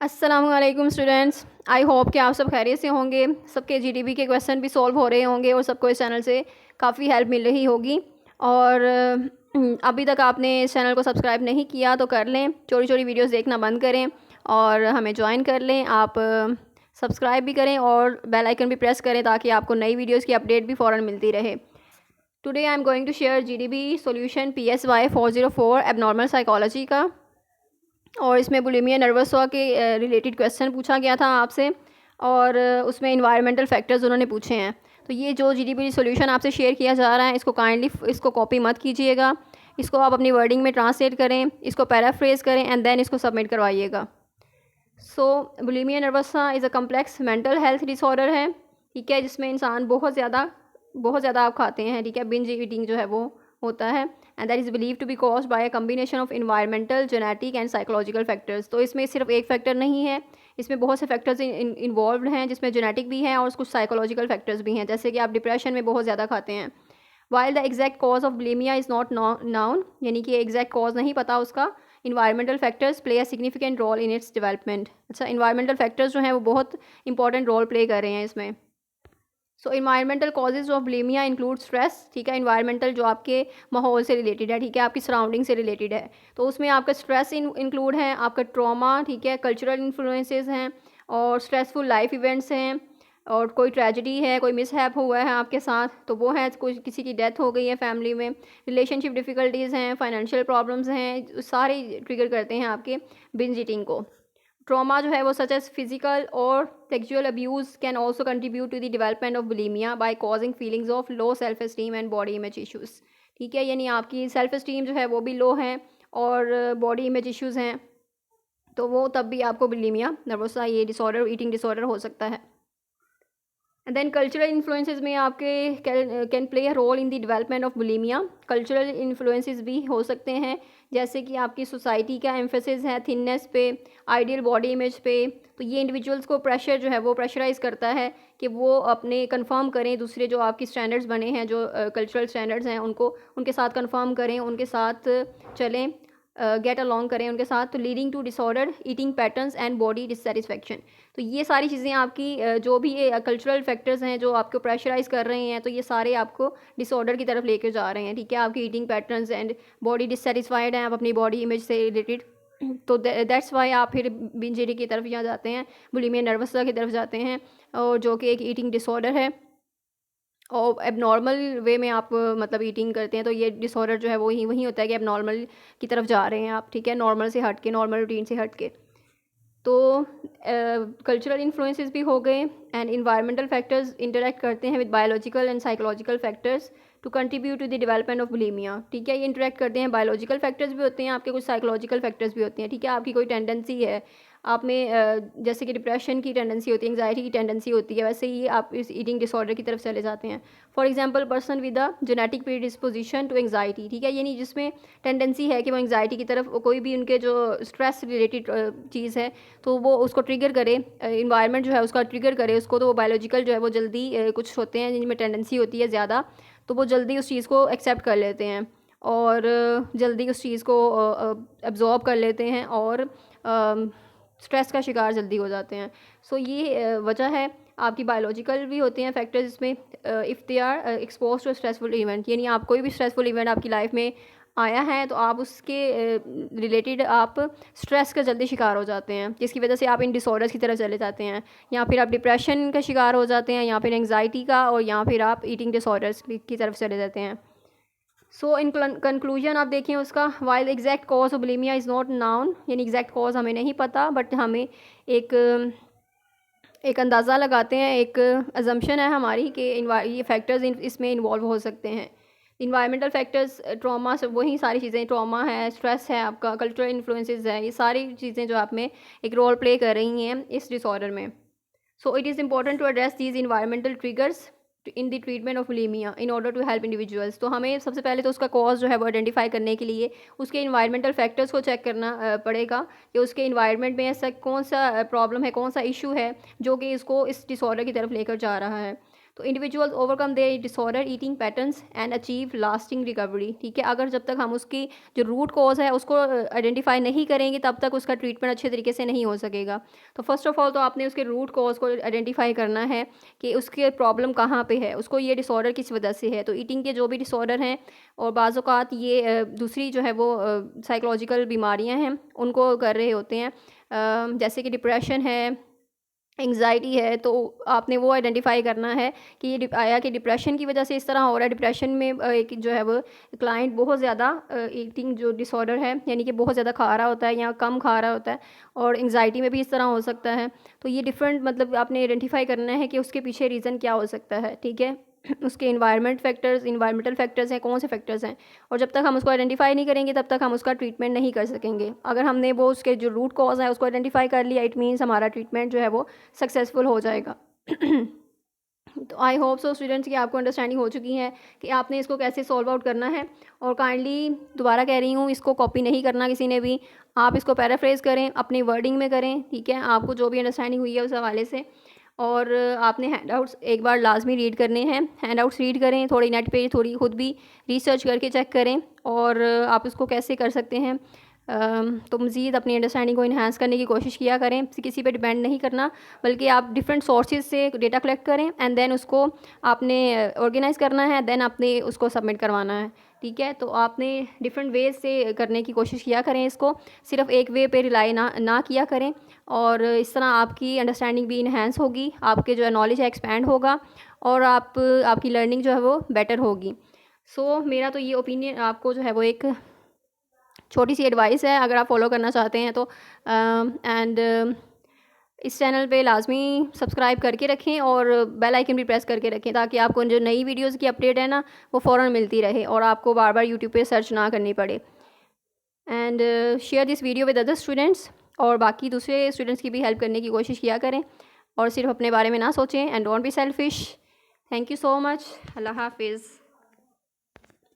अस्सलामुअलैकुम students. I hope कि आप सब खैरियत से होंगे। सबके जीडीपी के क्वेश्चन भी सॉल्व हो रहे होंगे और सबको इस चैनल से काफ़ी हेल्प मिल रही होगी। और अभी तक आपने इस चैनल को सब्सक्राइब नहीं किया तो कर लें, चोरी चोरी वीडियोस देखना बंद करें और हमें ज्वाइन कर लें। आप सब्सक्राइब भी करें और बेल आइकन भी प्रेस करें ताकि आपको नई वीडियोज़ की अपडेट भी फ़ौरन मिलती रहे। Today I am going to share GDP solution PSY 404 abnormal psychology का। और इसमें बुलिमिया नर्वसा के रिलेटेड क्वेश्चन पूछा गया था आपसे और उसमें इन्वायरमेंटल फैक्टर्स उन्होंने पूछे हैं। तो ये जो जीडीपी सॉल्यूशन आपसे शेयर किया जा रहा है इसको काइंडली इसको कॉपी मत कीजिएगा, इसको आप अपनी वर्डिंग में ट्रांसलेट करें, इसको पैराफ्रेज करें एंड देन इसको सबमिट करवाइएगा। So bulimia nervosa is a complex mental health disorder है, ठीक है, जिसमें इंसान बहुत ज़्यादा आप खाते हैं, ठीक है, बिंज ईटिंग जो है वो होता है and that is believe to be cause by a combination of environmental, genetic and psychological factors. तो इसमें सिर्फ एक फैक्टर नहीं है, इसमें बहुत से फैक्टर्स इन्वॉल्व हैं, जिसमें जेनेटिक भी हैं और कुछ साइकोलॉजिकल फैक्टर्स भी हैं, जैसे कि आप डिप्रेशन में बहुत ज़्यादा खाते हैं। While the exact cause of bulimia is not known, यानी कि एग्जैक्ट कॉज नहीं पता उसका। Environmental factors play a significant role in its development. अच्छा, इन्वायरमेंटल फैक्टर्स जो हैं वो बहुत इंपॉर्टेंट रोल प्ले कर रहे हैं इसमें। So environmental causes of bulimia include stress, ठीक है, इन्वायरमेंटल जो आपके माहौल से रिलेटेड है, ठीक है, आपकी सराउंडिंग से रिलेटेड है, तो उसमें आपका स्ट्रेस इंक्लूड है, आपका ट्रॉमा, ठीक है, कल्चरल इन्फ्लुएंसेस हैं और स्ट्रेसफुल लाइफ इवेंट्स हैं, और कोई ट्रेजेडी है, कोई मिसहैप हुआ है आपके साथ तो वो है, कोई किसी की डेथ हो गई है फैमिली में, रिलेशनशिप डिफ़िकल्टीज़ हैं, फाइनेंशियल प्रॉब्लम्स हैं, सारे ट्रिगर करते हैं आपके बिंज ईटिंग को। ट्रॉमा जो है वो सच एज फिजिकल और sexual abuse can also contribute to the development of bulimia by causing feelings of low self esteem and body image issues, ठीक है, यानी आपकी सेल्फ एस्टीम जो है वो भी लो है और बॉडी इमेज इशूज़ हैं, तो वो तब भी आपको बुलिमिया नर्वसा ये डिसऑर्डर, ईटिंग डिसऑर्डर हो सकता है। एंड देन कल्चरल इन्फ्लुएंसेस में आपके can play a role in the development of bulimia. Cultural influences भी हो सकते हैं, जैसे कि आपकी सोसाइटी का एम्फेसिस है थिननेस पे, आइडियल बॉडी इमेज पे, तो ये इंडिविजुअल्स को प्रेशर जो है वो प्रेशराइज करता है कि वो अपने कंफर्म करें, दूसरे जो आपकी स्टैंडर्ड्स बने हैं, जो कल्चरल स्टैंडर्ड्स हैं, उनको उनके साथ कंफर्म करें, उनके साथ चलें, गेट अलॉन्ग करें उनके साथ, तो leading to disorder eating patterns and body dissatisfaction. तो ये सारी चीज़ें आपकी जो भी ये कल्चरल फैक्टर्स हैं जो आपको प्रेशराइज कर रहे हैं, तो ये सारे आपको डिसऑर्डर की तरफ लेकर जा रहे हैं, ठीक है, आपकी eating patterns and body dissatisfied हैं आप अपनी बॉडी इमेज से रिलेटेड, तो दैट्स वाई आप फिर बिंज ईटिंग की तरफ यहाँ जाते हैं, बुलिमिया नर्वसा की तरफ जाते हैं, और जो कि एक ईटिंग डिसऑर्डर है और एबनॉर्मल वे में आप मतलब ईटिंग करते हैं, तो ये डिसऑर्डर जो है वो वही होता है कि एबनॉर्मल की तरफ जा रहे हैं आप, ठीक है, नॉर्मल से हट के, नॉर्मल रूटीन से हट के। तो कल्चरल इन्फ्लुएंसेस भी हो गए एंड इन्वायरमेंटल फैक्टर्स इंटरेक्ट करते हैं with biological and psychological factors to contribute to the development of bulimia, ठीक है, ये इंटरेक्ट करते हैं, बायोलॉजिकल फैक्टर्स भी होते हैं आपके, कुछ साइकोलॉजिकल फैक्टर्स भी होते हैं, ठीक है, आपकी कोई टेंडेंसी है आप में जैसे कि डिप्रेशन की टेंडेंसी होती है, एंग्जाइटी की टेंडेंसी होती है, वैसे ही आप इस ईटिंग डिसऑर्डर की तरफ चले जाते हैं। For example person with a genetic predisposition to anxiety, ठीक है, यानी जिसमें टेंडेंसी है कि वो एंग्जाइटी की तरफ, कोई भी उनके जो स्ट्रेस रिलेटेड चीज़ है तो वो उसको ट्रिगर करे, इन्वायरमेंट जो है उसका ट्रिगर करे उसको, तो वो बायोलॉजिकल जो है वो जल्दी कुछ होते हैं जिनमें टेंडेंसी होती है ज़्यादा, तो वो जल्दी उस चीज़ को एक्सेप्ट कर लेते हैं और जल्दी उस चीज़ को एब्जॉर्ब कर लेते हैं और स्ट्रेस का शिकार जल्दी हो जाते हैं। सो ये वजह है, आपकी बायोलॉजिकल भी होते हैं फैक्टर्स इसमें, if they are expose to stressful event, यानी आप कोई भी स्ट्रेसफुल इवेंट आपकी लाइफ में आया है तो आप उसके रिलेटेड आप स्ट्रेस का जल्दी शिकार हो जाते हैं, जिसकी वजह से आप इन डिसऑर्डर्स की तरफ चले जाते हैं, या फिर आप डिप्रेशन का शिकार हो जाते हैं, या फिर एंग्जाइटी का, और या फिर आप ईटिंग डिसऑर्डर्स की तरफ चले जाते हैं। सो इन कंक्लूजन आप देखें उसका, while exact cause of bulimia is not known, यानी एग्जैक्ट कॉज हमें नहीं पता, बट हमें एक अंदाज़ा लगाते हैं, एक अजम्पशन है हमारी कि ये फैक्टर्स इसमें इन्वॉल्व हो सकते हैं। इन्वायरमेंटल फैक्टर्स, ट्रॉमा, सब वही सारी चीज़ें, ट्रॉमा है, स्ट्रेस है, आपका कल्चरल इन्फ्लुएंसेस है, ये सारी चीज़ें जो आप में एक रोल प्ले कर रही हैं इस डिसऑर्डर में। So it is important to address these environmental triggers in the treatment of bulimia in order to help individuals. तो हमें सबसे पहले तो उसका कॉज जो है वो आइडेंटिफाई करने के लिए उसके इन्वायरमेंटल फैक्टर्स को चेक करना पड़ेगा कि उसके इन्वायरमेंट में ऐसा कौन सा प्रॉब्लम है, कौन सा इशू है जो कि इसको इस डिसऑर्डर की तरफ लेकर जा रहा है। तो individuals overcome there disorder eating patterns and achieve lasting recovery, ठीक है। अगर जब तक हम उसकी जो रूट कॉज है उसको आइडेंटिफाई नहीं करेंगे तब तक उसका ट्रीटमेंट अच्छे तरीके से नहीं हो सकेगा। तो फर्स्ट ऑफ ऑल तो आपने उसके रूट कॉज को आइडेंटिफाई करना है कि उसके प्रॉब्लम कहाँ पे है, उसको ये डिसऑर्डर किस वजह से है। तो ईटिंग के जो भी डिसऑर्डर हैं और बाज़ औक़ात ये दूसरी जो है वो साइकोलॉजिकल बीमारियां हैं उनको कर रहे होते हैं, जैसे कि डिप्रेशन है, एंग्जाइटी है। तो आपने वो आइडेंटिफाई करना है कि ये आया कि डिप्रेशन की वजह से इस तरह हो रहा है। डिप्रेशन में एक जो है वो क्लाइंट बहुत ज़्यादा ईटिंग जो डिसऑर्डर है यानी कि बहुत ज़्यादा खा रहा होता है या कम खा रहा होता है, और एंग्जाइटी में भी इस तरह हो सकता है। तो ये डिफरेंट मतलब आपने आइडेंटिफाई करना है कि उसके पीछे रीज़न क्या हो सकता है, ठीक है। उसके इन्वायरमेंटल फैक्टर्स हैं, कौन से फैक्टर्स हैं, और जब तक हम उसको आइडेंटिफाई नहीं करेंगे तब तक हम उसका ट्रीटमेंट नहीं कर सकेंगे। अगर हमने वो उसके जो रूट कॉज है उसको आइडेंटिफाई कर लिया, इट मीन्स हमारा ट्रीटमेंट जो है वो सक्सेसफुल हो जाएगा। तो आई होप सो स्टूडेंट्स कि आपको अंडरस्टैंडिंग हो चुकी है कि आपने इसको कैसे सॉल्व आउट करना है। और काइंडली दोबारा कह रही हूँ, इसको कॉपी नहीं करना किसी ने भी, आप इसको पैराफ्रेज करें, अपनी वर्डिंग में करें, ठीक है। आपको जो भी अंडरस्टैंडिंग हुई है उस हवाले से। और आपने हैंडआउट्स एक बार लाजमी रीड करने हैं, हैंडआउट्स रीड करें, थोड़ी नेट पे थोड़ी खुद भी रिसर्च करके चेक करें, और आप इसको कैसे कर सकते हैं। तो मज़ीद अपनी अंडरस्टैंडिंग को इन्हांस करने की कोशिश किया करें, किसी पे डिपेंड नहीं करना, बल्कि आप डिफरेंट सोर्सेज से डेटा कलेक्ट करें एंड देन उसको आपने ऑर्गेनाइज़ करना है, देन आपने उसको सबमिट करवाना है, ठीक है। तो आपने डिफरेंट वेज से करने की कोशिश किया करें, इसको सिर्फ एक वे पे रिलाई ना किया करें, और इस तरह आपकी अंडरस्टैंडिंग भी इन्हांस होगी, आपके जो है नॉलेज है एक्सपैंड होगा, और आपकी लर्निंग जो है वो बेटर होगी। सो मेरा तो ये ओपिनियन आपको जो है वो एक छोटी सी एडवाइस है, अगर आप फॉलो करना चाहते हैं तो। एंड इस चैनल पे लाजमी सब्सक्राइब करके रखें और बेल आइकन भी प्रेस करके रखें, ताकि आपको जो नई वीडियोस की अपडेट है ना वो फ़ौरन मिलती रहे और आपको बार बार यूट्यूब पे सर्च ना करनी पड़े। And share this video with other students, और बाकी दूसरे स्टूडेंट्स की भी हेल्प करने की कोशिश किया करें, और सिर्फ अपने बारे में ना सोचें। And don't be selfish. Thank you so much. अल्लाह हाफिज़।